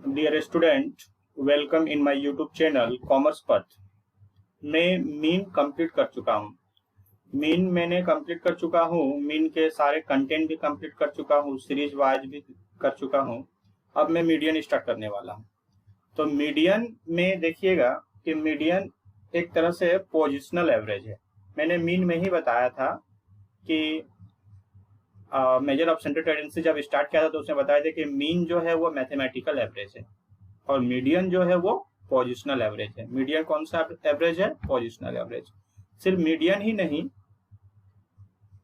Dear student, welcome in my YouTube channel commerce path. मैं mean complete कर चुका हूँ। मीन मैंने कंप्लीट कर चुका हूँ, मीन के सारे कंटेंट भी कंप्लीट कर चुका हूँ, सीरीज वाइज भी कर चुका हूँ। अब मैं मीडियन स्टार्ट करने वाला हूँ। तो मीडियन में देखिएगा कि मीडियन एक तरह से पोजिशनल एवरेज है। मैंने मीन में ही बताया था कि मेजर ऑफ सेंट्रल टेंडेंसी जब स्टार्ट किया था तो उसने बताया था कि मीन जो है वो मैथमेटिकल एवरेज है और मीडियन जो है वो पोजिशनल एवरेज है। मीडियन कौन सा एवरेज है? Positional average. सिर्फ मीडियन ही नहीं,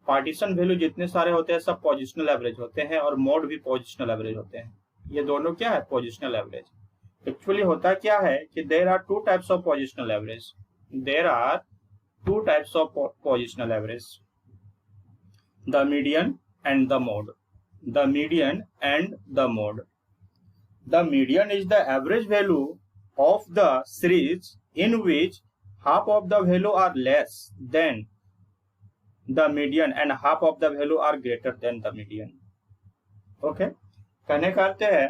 पार्टीशन वैल्यू जितने सारे होते हैं सब पोजिशनल एवरेज होते हैं और मोड भी पोजिशनल एवरेज होते हैं। ये दोनों क्या है? Positional average. एक्चुअली होता क्या है कि there are two types of positional average. There are two types of positional average, the median and the mode. The median and the mode. The median is the average value of the series in which half of the value are less than the median and half of the value are greater than the median. Okay? कहने का अर्थ है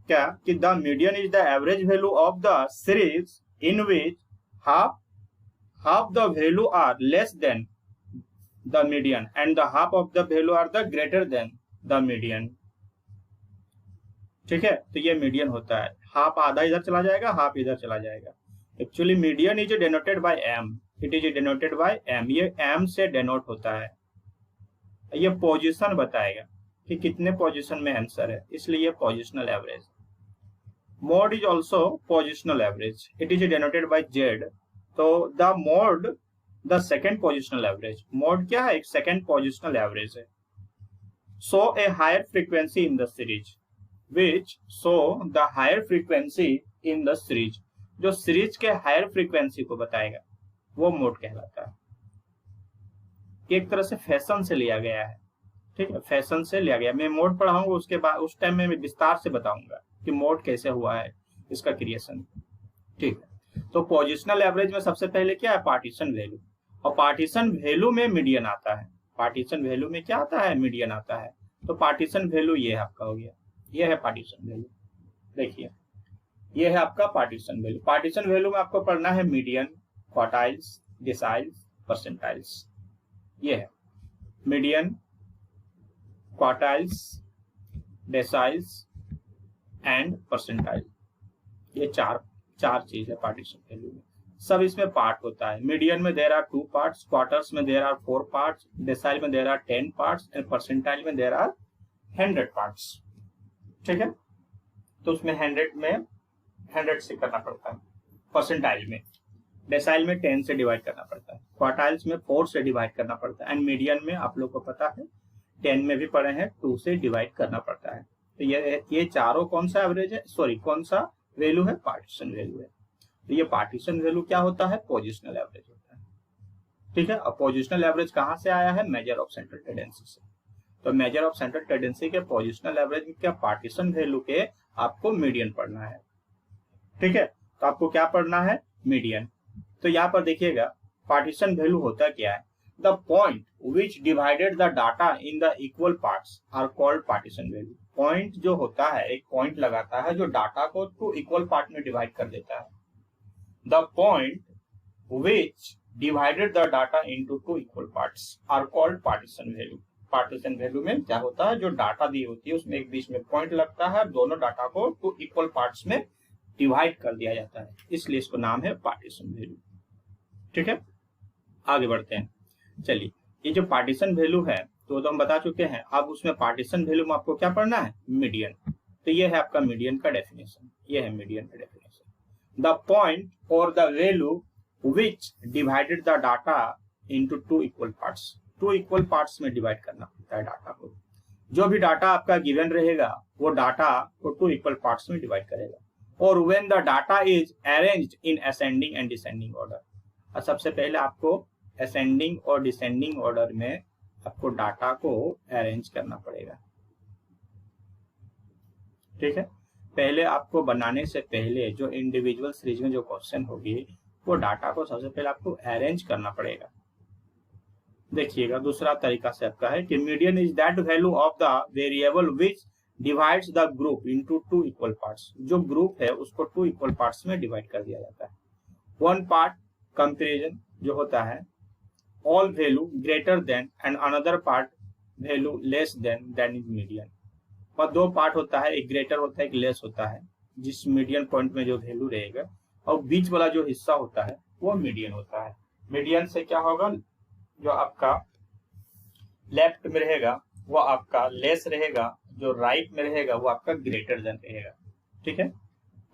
क्या कि the median is the average value of the series in which half the value are less than the median and the half of the value are the greater than the median. ठीक है, तो ये median होता है। Half आधा इधर चला जाएगा, हाफ इधर चला जाएगा। Actually median is denoted by M. It is denoted by M. ये एम से डिनोट होता है। ये पोजीशन बताएगा कि कितने पोजीशन में आंसर है, इसलिए ये positional average. Mode is also positional average. It is denoted by Z. तो the mode the second positional average. Mode क्या है? एक सेकेंड पोजिशनल एवरेज है। So a higher frequency in the series which show the higher frequency in the series. जो series के higher frequency को बताएगा वो मोड कहलाता है। एक तरह से फैशन से लिया गया है। ठीक है, फैशन से लिया गया। मैं मोड पढ़ाऊंगा, उसके बाद उस टाइम में मैं विस्तार से बताऊंगा कि मोड कैसे हुआ है, इसका क्रिएशन। ठीक है, तो पोजिशनल एवरेज में सबसे पहले क्या है? Partition value. और पार्टीशन वैल्यू में मीडियन आता है। पार्टीशन वैल्यू में क्या आता है? मीडियन आता है। तो पार्टीशन वैल्यू ये आपका हो गया। ये है पार्टीशन वैल्यू। देखिए, ये है आपका पार्टीशन वैल्यू। पार्टीशन वैल्यू में आपको पढ़ना है मीडियन, क्वार्टाइल्स, डेसाइल्स, परसेंटाइल्स। ये है median, quartiles, deciles and percentile. ये चार चीज है पार्टीशन वैल्यू में। सब इसमें पार्ट होता है। मीडियन में देयर आर 2 पार्ट्स, क्वार्टर्स में देयर आर 4 पार्ट्स, डेसाइल में there are 10 parts and percentile में देयर आर 100 पार्ट्स। ठीक है, तो उसमें 100 से करना पड़ता है। परसेंटाइल में, डेसाइल में 10 से डिवाइड करना पड़ता है, क्वार्टाइल्स में 4 से डिवाइड करना पड़ता है एंड मीडियन में आप लोग को पता है 10 में भी पढ़े हैं 2 से डिवाइड करना पड़ता है। तो ये चारों कौन सा एवरेज है? सॉरी, कौन सा वैल्यू है? पार्टीशन वैल्यू है। तो ये पार्टीशन वैल्यू क्या होता है? पोजिशनल एवरेज होता है। ठीक है, अब पोजिशनल एवरेज कहां से आया है? मेजर ऑफ सेंट्रल टेंडेंसी से। तो मेजर ऑफ सेंट्रल टेंडेंसी के पोजिशनल एवरेज में क्या? पार्टीशन वैल्यू के आपको मीडियन पढ़ना है। ठीक है, तो आपको क्या पढ़ना है? मीडियन। तो यहाँ पर देखिएगा पार्टीशन वैल्यू होता क्या है? The point which divided the data in the equal parts are called partition value. Point जो होता है, एक पॉइंट लगाता है जो डाटा को 2 इक्वल पार्ट में डिवाइड कर देता है। The point which divided the data into 2 equal parts are called partition value. Partition value में क्या होता है? जो डाटा दी होती है उसमें एक बीच में पॉइंट लगता है, दोनों डाटा को 2 इक्वल पार्ट्स में डिवाइड कर दिया जाता है, इसलिए इसको नाम है पार्टीशन वैल्यू। ठीक है, आगे बढ़ते हैं। चलिए, ये जो पार्टीशन वैल्यू है तो हम बता चुके हैं। अब उसमें पार्टीशन वैल्यू में आपको क्या पढ़ना है? मीडियन। तो ये है आपका मीडियन का डेफिनेशन। ये है मीडियन का definition. The point or the value which divided the data into 2 equal parts. 2 equal parts में डिवाइड करना पड़ता है डाटा को। जो भी डाटा आपका गिवन रहेगा वो डाटा को 2 equal parts में डिवाइड करेगा। और when the data is arranged in ascending and descending order. और सबसे पहले आपको ascending और descending order में आपको डाटा को अरेंज करना पड़ेगा। ठीक है, पहले आपको बनाने से पहले जो इंडिविजुअल सीरीज में जो क्वेश्चन होगी वो डाटा को सबसे पहले आपको अरेंज करना पड़ेगा। देखिएगा, दूसरा तरीका से आपका है कि median is that value of the variable which divides the group into 2 equal parts. जो ग्रुप है उसको 2 इक्वल पार्ट्स में डिवाइड कर दिया जाता है। वन पार्ट कंपैरिजन जो होता है, all value greater than and another part value less than, that is median. और दो पार्ट होता है, एक ग्रेटर होता है, एक लेस होता है, जिस मीडियन पॉइंट में जो वैल्यू रहेगा, और बीच वाला जो हिस्सा होता है वो मीडियन होता है। मीडियन से क्या होगा, जो आपका लेफ्ट में रहेगा वो आपका लेस रहेगा, जो राइट में रहेगा वो आपका ग्रेटर देन रहेगा। ठीक है,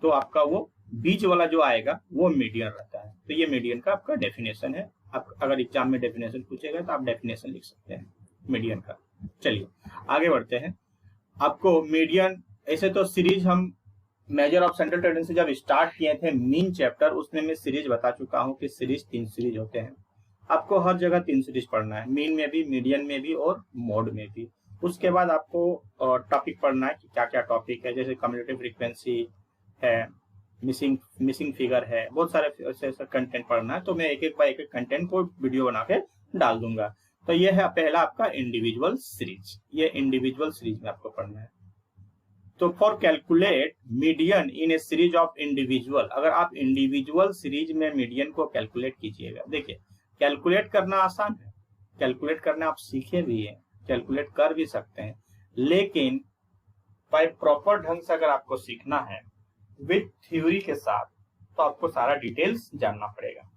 तो आपका वो बीच वाला जो आएगा वो मीडियन रहता है। तो ये मीडियन का आपका डेफिनेशन है। आप अगर एग्जाम में डेफिनेशन पूछेगा तो आप डेफिनेशन लिख सकते हैं मीडियन का। चलिए आगे बढ़ते हैं। आपको मीडियन, ऐसे तो सीरीज हम मेजर ऑफ सेंट्रल टेंडेंसी जब स्टार्ट किए थे मीन चैप्टर, उसमें मैं सीरीज बता चुका हूँ कि सीरीज 3 सीरीज होते हैं। आपको हर जगह 3 सीरीज पढ़ना है, मीन में भी, मीडियन में भी और मोड में भी। उसके बाद आपको टॉपिक पढ़ना है कि क्या क्या टॉपिक है, जैसे कम्युलेटिव फ्रीक्वेंसी है, मिसिंग फिगर है, बहुत सारे ऐसे कंटेंट पढ़ना है। तो मैं एक एक कंटेंट को वीडियो बना के डाल दूंगा। तो ये है पहला आपका इंडिविजुअल सीरीज, ये इंडिविजुअल सीरीज में आपको पढ़ना है। तो for calculate median in a series of individual, अगर आप इंडिविजुअल सीरीज में मीडियन को कैलकुलेट कीजिएगा, देखिए कैलकुलेट करना आसान है, कैलकुलेट करना आप सीखे भी हैं, कैलकुलेट कर भी सकते हैं, लेकिन बाय प्रॉपर ढंग से अगर आपको सीखना है विथ थ्योरी के साथ, तो आपको सारा डिटेल्स जानना पड़ेगा।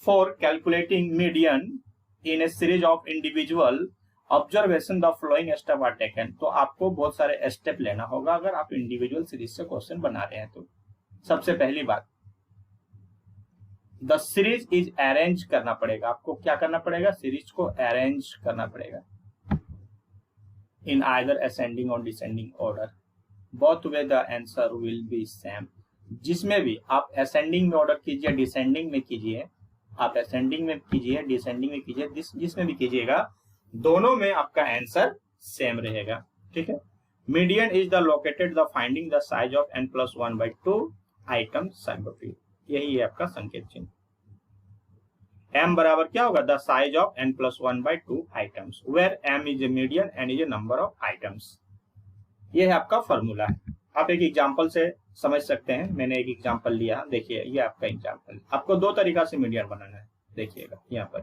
For calculating median in a series of individual observation the following step are taken, तो आपको बहुत सारे स्टेप लेना होगा अगर आप इंडिविजुअल सीरीज से क्वेश्चन बना रहे हैं। तो सबसे पहली बात, द सीरीज इज अरेंज करना पड़ेगा। आपको क्या करना पड़ेगा, सीरीज को अरेंज करना पड़ेगा इन आइदर असेंडिंग और descending order, both way the answer will be same. जिसमें भी आप असेंडिंग में ऑर्डर कीजिए, डिसेंडिंग में कीजिए, आप असेंडिंग में कीजिए, डिसेंडिंग में कीजिए, जिसमें भी कीजिएगा, दोनों में आपका आंसर सेम रहेगा। ठीक है, median is the located the finding the size of n+1/2 item simultaneously, यही है आपका संकेत चिन्ह। m बराबर क्या होगा, the size of n+1/2 items, where m is a median and is a number of items. ये है आपका फॉर्मूला है। आप एक एग्जांपल से समझ सकते हैं, मैंने एक एग्जांपल लिया, देखिए ये आपका एग्जांपल। आपको दो तरीका से मीडियन बनाना है, देखिएगा यहाँ पर।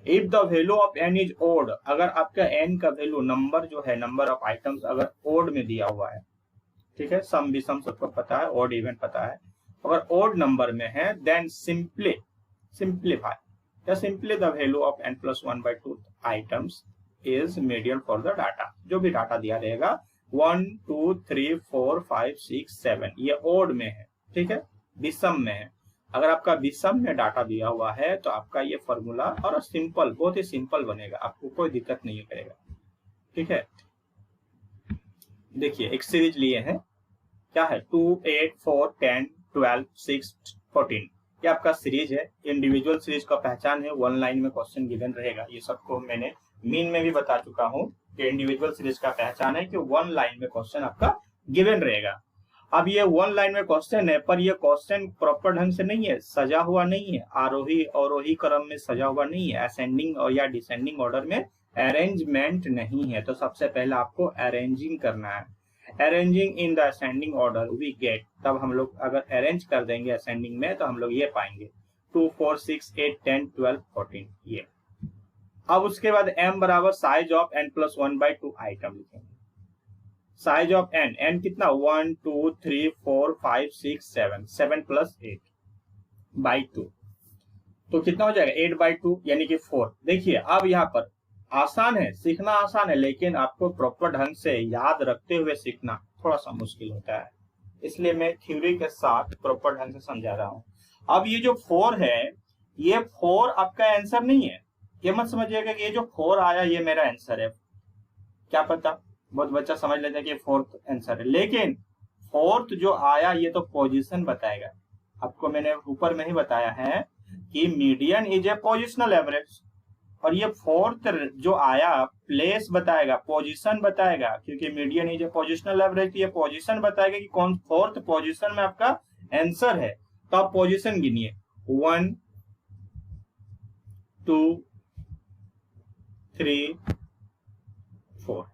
If the value of n is odd, अगर आपका n का वैल्यू, नंबर जो है, नंबर ऑफ आइटम्स अगर ओड में दिया हुआ है, ठीक है, सम विषम सबको पता है, ओड इवन पता है, अगर ओड नंबर में है, देन सिंप्लीफाई या simply the value of n+1/2 items is median for the data. जो भी डाटा दिया रहेगा 1 2 3 4 5 6 7, ये ओड में है, ठीक है, विषम में है। अगर आपका विषम में डाटा दिया हुआ है तो आपका ये फॉर्मूला और सिंपल, बहुत ही सिंपल बनेगा, आपको कोई दिक्कत नहीं करेगा। ठीक है, देखिए एक सीरीज लिए हैं, क्या है, 2 8 4 10 12 6 14, ये आपका सीरीज है। इंडिविजुअल सीरीज का पहचान है, वन लाइन में क्वेश्चन गिवन रहेगा। ये सबको मैंने मीन में भी बता चुका हूँ कि इंडिविजुअल सीरीज का पहचान है कि वन लाइन में क्वेश्चन आपका गिवन रहेगा। अब ये वन लाइन में क्वेश्चन है, पर ये क्वेश्चन प्रॉपर ढंग से नहीं है, सजा हुआ नहीं है, आरोही अवरोही क्रम में सजा हुआ नहीं है, असेंडिंग और या डिसेंडिंग ऑर्डर में अरेंजमेंट नहीं है। तो सबसे पहले आपको अरेंजिंग करना है। Arranging in the ascending order we get, तब हम लोग अगर अरेंज कर देंगे असेंडिंग में तो हम लोग ये पाएंगे 2 4 6 8 10 12 14 ये। अब उसके बाद m बराबर साइज ऑफ n+1/2 आइटम लिखेंगे। साइज ऑफ n कितना, 1 2 3 4 5 6 7, 7 + 8/2, तो कितना हो जाएगा 8/2 यानी कि 4। देखिए अब यहाँ पर आसान है, सीखना आसान है, लेकिन आपको प्रॉपर ढंग से याद रखते हुए सीखना थोड़ा सा मुश्किल होता है, इसलिए मैं थ्योरी के साथ प्रॉपर ढंग से समझा रहा हूँ। अब ये जो 4 है, ये 4 आपका आंसर नहीं है, ये मत समझिएगा कि ये जो 4 आया ये मेरा आंसर है। क्या पता बहुत बच्चा समझ लेता है कि 4th आंसर है, लेकिन 4th जो आया ये तो पोजीशन बताएगा। आपको मैंने ऊपर में ही बताया है कि median is a positional average, और ये 4th जो आया प्लेस बताएगा, पोजीशन बताएगा, क्योंकि median is a positional average, ये पोजीशन बताएगा कि कौन 4th पोजीशन में आपका आंसर है। तो आप पोजीशन गिनिए, 1 2 3 4,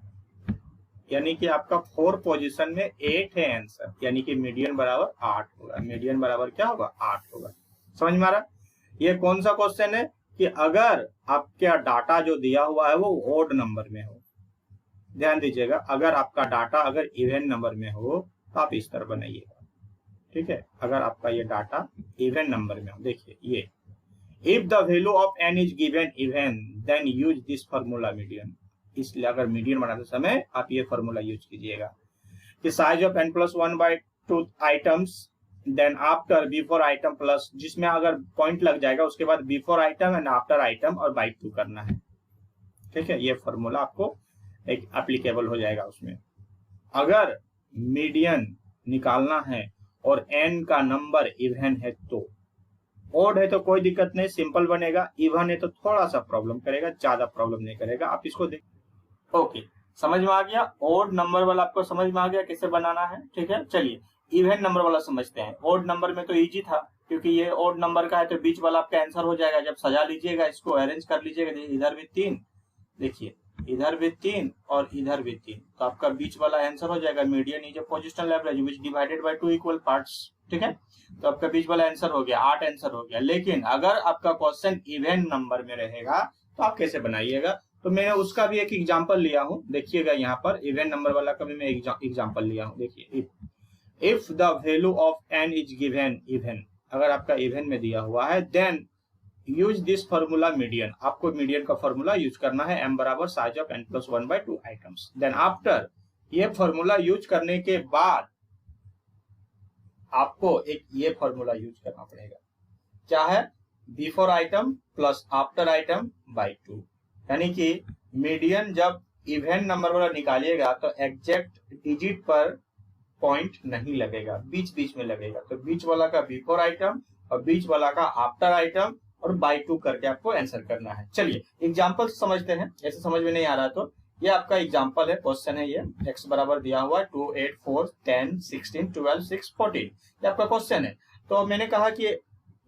यानी कि आपका 4 पोजीशन में 8 है आंसर, यानी कि मीडियन बराबर 8 होगा। मीडियन बराबर क्या होगा? 8 होगा। समझ में आ रहा? ये कौन सा क्वेश्चन है कि अगर आपका डाटा जो दिया हुआ है वो ओड नंबर में हो। ध्यान दीजिएगा, अगर आपका डाटा अगर इवन नंबर में हो तो आप इस तरह बनाइएगा, ठीक है। अगर आपका ये डाटा इवन नंबर में हो, देखिए ये, if the value of n is given even then use this formula median. इसलिए अगर मीडियन बनाते समय आप ये फॉर्मूला यूज कीजिएगा कि size of n plus 1/2 items then after before item plus, जिसमें अगर पॉइंट लग जाएगा उसके बाद before item and after item और बाई 2 करना है, ठीक है। ये फॉर्मूला आपको एक एप्लीकेबल हो जाएगा उसमें। अगर मीडियन निकालना है और n का नंबर इवन है तो, ओड है तो कोई दिक्कत नहीं, सिंपल बनेगा। इवन है तो थोड़ा सा प्रॉब्लम करेगा, ज्यादा प्रॉब्लम नहीं करेगा। आप इसको देख, ओके, समझ में आ गया। ओड नंबर वाला आपको समझ में आ गया कैसे बनाना है, ठीक है। चलिए इवन नंबर वाला समझते हैं। ओड नंबर में तो इजी था, क्योंकि ये ओड नंबर का है तो बीच वाला आपका आंसर हो जाएगा। जब सजा लीजिएगा, इसको अरेंज कर लीजिएगा, इधर भी 3, देखिए इधर भी 3 और इधर भी 3, तो आपका बीच वाला आंसर हो जाएगा। Median is a positional average which divided by 2 equal parts, ठीक है। तो आपका बीच वाला आंसर हो गया, 8 आंसर हो गया। लेकिन अगर आपका क्वेश्चन इवन नंबर में रहेगा तो आप कैसे बनाइएगा, तो मैंने उसका भी एक एग्जांपल लिया हूं, देखिएगा यहाँ पर इवन नंबर वाला का भी मैं एग्जांपल लिया हूं। देखिए, if the value of n is given even, अगर आपका इवन में दिया हुआ है, then use this formula median. आपको मीडियन का फॉर्मूला यूज करना है, m बराबर size of n plus 1/2 items. Then after, ये फॉर्मूला यूज करने के बाद आपको एक ये फॉर्मूला यूज करना पड़ेगा, क्या है? Before item plus after item by 2। यानी कि मीडियन जब इवन नंबर वाला निकालिएगा तो एग्जैक्ट डिजिट पर पॉइंट नहीं लगेगा, बीच बीच में लगेगा। तो बीच वाला का बिफोर आइटम और बीच वाला का आफ्टर आइटम और बाई 2 करके आपको आंसर करना है। चलिए एग्जाम्पल समझते हैं, ऐसे समझ में नहीं आ रहा तो ये आपका एग्जाम्पल है, क्वेश्चन है। ये x बराबर दिया हुआ है 2, 8, 4, 10, 16, 12, 6, 14, ये आपका क्वेश्चन है। तो मैंने कहा कि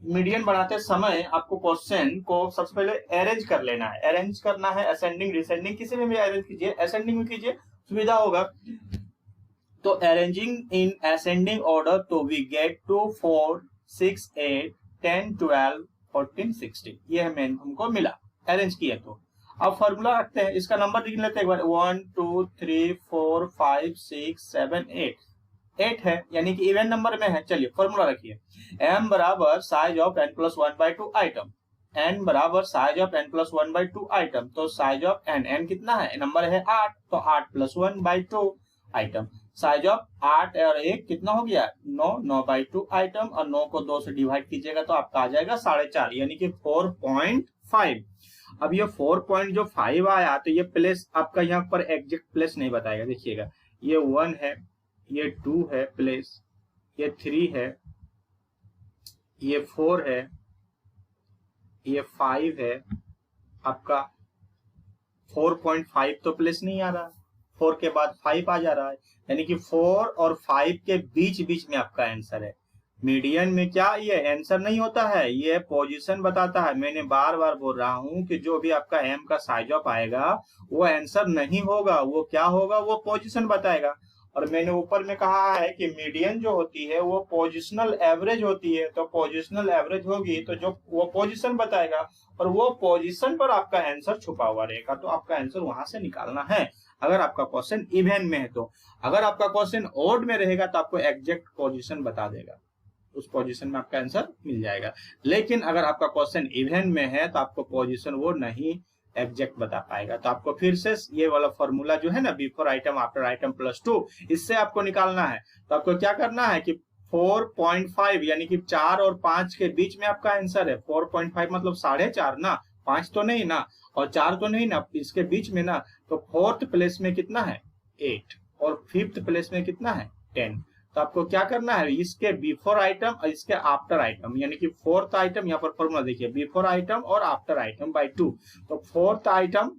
मीडियन बनाते समय आपको क्वेश्चन को सबसे पहले अरेंज कर लेना है। अरेंज करना है असेंडिंग डिसेंडिंग, किसी में भी अरेंज कीजिए, असेंडिंग में कीजिए, सुविधा होगा। तो अरेंजिंग इन असेंडिंग ऑर्डर, तो वी गेट 2, 4, 6, 8, 10, 12, 14, 16, ये हमें हमको मिला अरेंज किया। तो अब फॉर्मूला रखते हैं, इसका नंबर देख लेते हैं एक बार, 1, 2, 3, 4, 5, 6, 7, 8 है, यानी कि इवन नंबर में है। चलिए फॉर्मूला रखिए, m बराबर size of n plus 1/2 item, n बराबर size of n plus 1/2 item. तो साइज ऑफ n कितना है? नंबर है 8, तो 8 प्लस 1/2 आइटम। साइज ऑफ 8 और 1 कितना हो गया? 9, 9/2 आइटम, और 9 को 2 से डिवाइड कीजिएगा तो आपका आ जाएगा 4.5, यानी कि 4.5। अब ये 4.5 आया तो ये प्लेस आपका यहाँ पर एग्जैक्ट प्लेस नहीं बताएगा। देखिएगा, ये 1 है, ये 2 है प्लेस, ये 3 है, ये 4 है, ये 5 है। आपका 4.5 तो प्लेस नहीं आ रहा, 4 के बाद 5 आ जा रहा है, यानी कि 4 और 5 के बीच बीच में आपका आंसर है। मीडियन में क्या ये आंसर नहीं होता है, ये पोजीशन बताता है। मैंने बार बार बोल रहा हूं कि जो भी आपका m का साइज ऑफ आएगा वो आंसर नहीं होगा, वो क्या होगा? वो पोजीशन बताएगा। और मैंने ऊपर में कहा है कि मीडियन जो होती है वो पोजिशनल एवरेज होती है, तो पोजिशनल एवरेज होगी तो जो वो पोजीशन बताएगा और वो पोजीशन पर आपका आंसर छुपा हुआ रहेगा, तो आपका आंसर वहां से निकालना है अगर आपका क्वेश्चन इवन में है। तो अगर आपका क्वेश्चन ओड में रहेगा तो आपको एग्जैक्ट पोजीशन बता देगा, उस पोजीशन में आपका आंसर मिल जाएगा। लेकिन अगर आपका क्वेश्चन इवन में है तो आपको पोजीशन वो नहीं एग्जैक्ट बता पाएगा। तो आपको फिर से ये वाला फॉर्मूला जो है ना, before item after item plus 2, इससे आपको निकालना है। तो आपको क्या करना है कि 4.5 यानी कि 4 और 5 के बीच में आपका आंसर है। 4.5 मतलब 4.5 ना, 5 तो नहीं ना और 4 तो नहीं ना, इसके बीच में ना। तो 4th प्लेस में कितना है? 8, और 5th प्लेस में कितना है? 10। तो आपको क्या करना है, इसके बिफोर आइटम और इसके आफ्टर आइटम, यानी कि 4th आइटम, यहाँ पर फॉर्मूला देखिए, बिफोर आइटम और आफ्टर आइटम बाई 2। तो 4th आइटम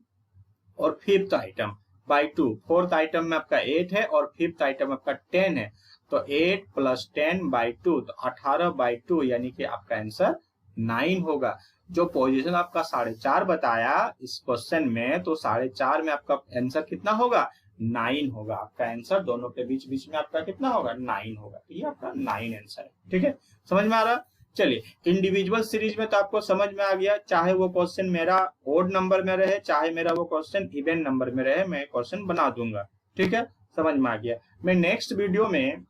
और 5th item by 2। 4th item में आपका 8 है और 5th आइटम आपका 10 है, तो 8 प्लस 10 बाई 2, तो 18/2, यानी कि आपका आंसर 9 होगा। जो पोजीशन आपका 4.5 बताया इस क्वेश्चन में, तो 4.5 में आपका आंसर कितना होगा? 9 होगा आपका आंसर। दोनों के बीच बीच में आपका कितना होगा 9 होगा, तो ये आपका 9 आंसर है। ठीक है, समझ में आ रहा। चलिए इंडिविजुअल सीरीज में तो आपको समझ में आ गया, चाहे वो क्वेश्चन मेरा ओड नंबर में रहे, चाहे मेरा वो क्वेश्चन इवन नंबर में रहे, मैं क्वेश्चन बना दूंगा। ठीक है, समझ में आ गया। मैं नेक्स्ट वीडियो में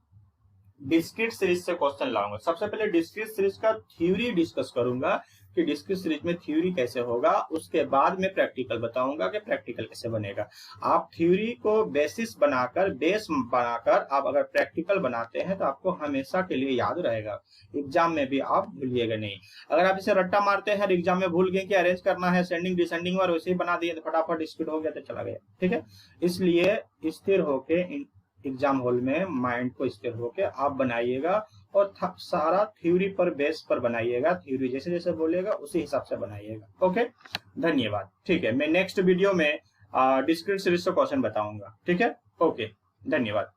डिस्क्रीट सीरीज से क्वेश्चन लाऊंगा। सबसे पहले डिस्क्रीट सीरीज का थ्योरी डिस्कस करूंगा कि डिस्क्रीट सीरीज में थ्योरी कैसे होगा, उसके बाद में प्रैक्टिकल बताऊंगा कि प्रैक्टिकल कैसे बनेगा। आप थ्योरी को बेसिस बनाकर, बेस बनाकर आप अगर प्रैक्टिकल बनाते हैं तो आपको हमेशा के लिए याद रहेगा, एग्जाम में भी आप भूलिएगा नहीं। अगर आप इसे रट्टा मारते हैं, एग्जाम में भूल गए कि अरेंज करना है सेंडिंग डिसेंडिंग और वैसे ही बना दिए तो फटाफट स्पीड हो गया तो चला गया। ठीक है, इसलिए स्थिर होके एग्जाम हॉल में माइंड को स्थिर होके आप बनाइएगा और सारा थ्योरी पर बेस पर बनाइएगा, थ्योरी जैसे जैसे बोलेगा उसी हिसाब से बनाइएगा। ओके, धन्यवाद। ठीक है, मैं नेक्स्ट वीडियो में डिस्क्रीट सीरीज से क्वेश्चन बताऊंगा। ठीक है, ओके, धन्यवाद।